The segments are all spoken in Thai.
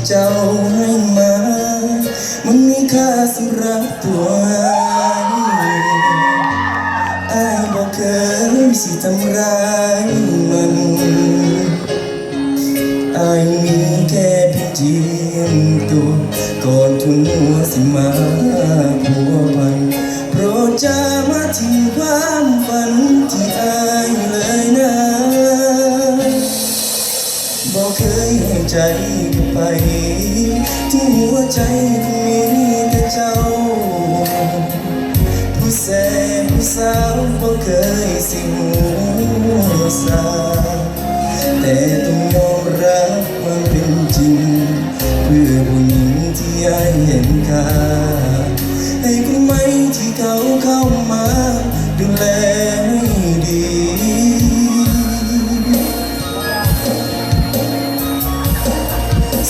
เจ้าให้มามันมีค่าสำหรับตัวอ้ายบอกเคยสิทำร้ายมันอ้ายมีแค่เพียงเจียมตัวก่อนทุนหัวสิมาผัวพันโปรดจะมาทิ้งความฝันที่อ้ายเลยนะบอกเคยให้ใจไปที่หัวใจคงมีแต่เจ้าผู้แสบผู้สาวบอกเคยสิหัวสาแต่ต้องยอมรับความเป็นจริงเพื่อผู้หญิงที่ยายเห็นค่าให้คนใหม่ที่เขาเข้ามาดูแลให้ดี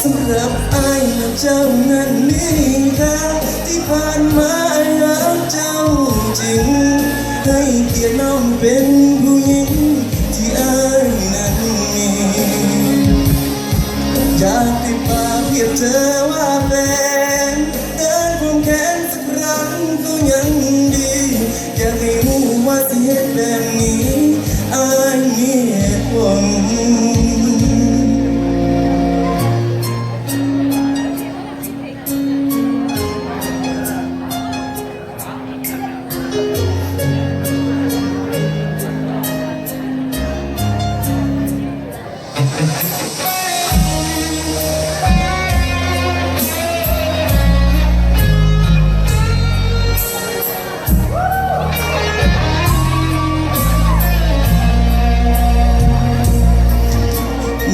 สำหรับอ้ายและเจ้านั้นนี่ค่ะที่ผ่านมารักเจ้าจริงให้เกียรติน้องเป็นผู้หญิงที่อ้ายนั้นมีอยากได้พาเพียบเธอว่าแฟนเดินควงแขนสักครั้งก็ยังดีอยากให้รู้ว่าสิเหตุแบบนี้อ้ายมีเหตุผล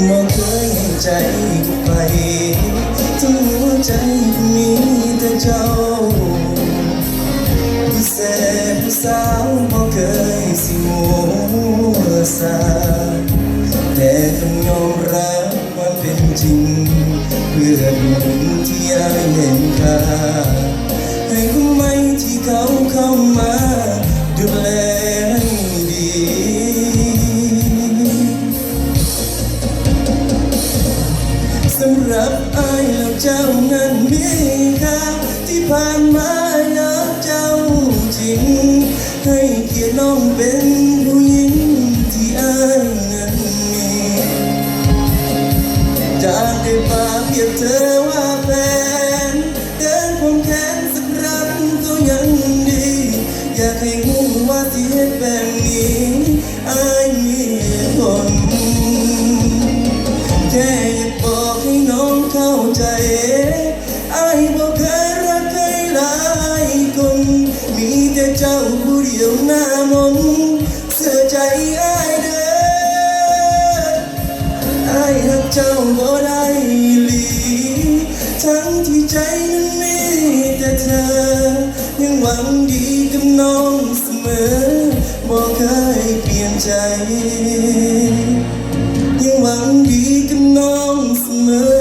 มองเคยให้ใจกูไปทั้งหัวใจมีแต่เจ้าผู้แสบผู้สาวบอกเคยสิหัวสาแต่ต้องยอมรับความเป็นจริงเพื่อผู้หญิงที่ยายเห็นค่าให้คนใหม่ที่เขาเข้ามาดูแลให้ดีสำหรับอ้ายและเจ้านั้นมีค่าที่ผ่านมารักเจ้าจริงให้เกียรติน้องเป็นผู้หญิงที่อ้ายนั้นมีจากได้พาเพียบเธอว่าแฟนเดินควงแขนสักครั้งก็ยังดีอยากให้รู้ว่าที่เหตุแบบนี้อ้ายมีเหตุผลแค่อยากบอกให้น้องเข้าใจอ้ายบอกเคยรักใครหลายคนมีแต่เจ้าผู้เดียวหน้ามนเสียใจอ้ายเด้ออ้ายรักเจ้าบ่ได้หลีทั้งที่ใจนั้นมีแต่เธอยังหวังดีกับน้องเสมอบอกเคยเปลี่ยนใจยังหวังดีกับน้องเสมอ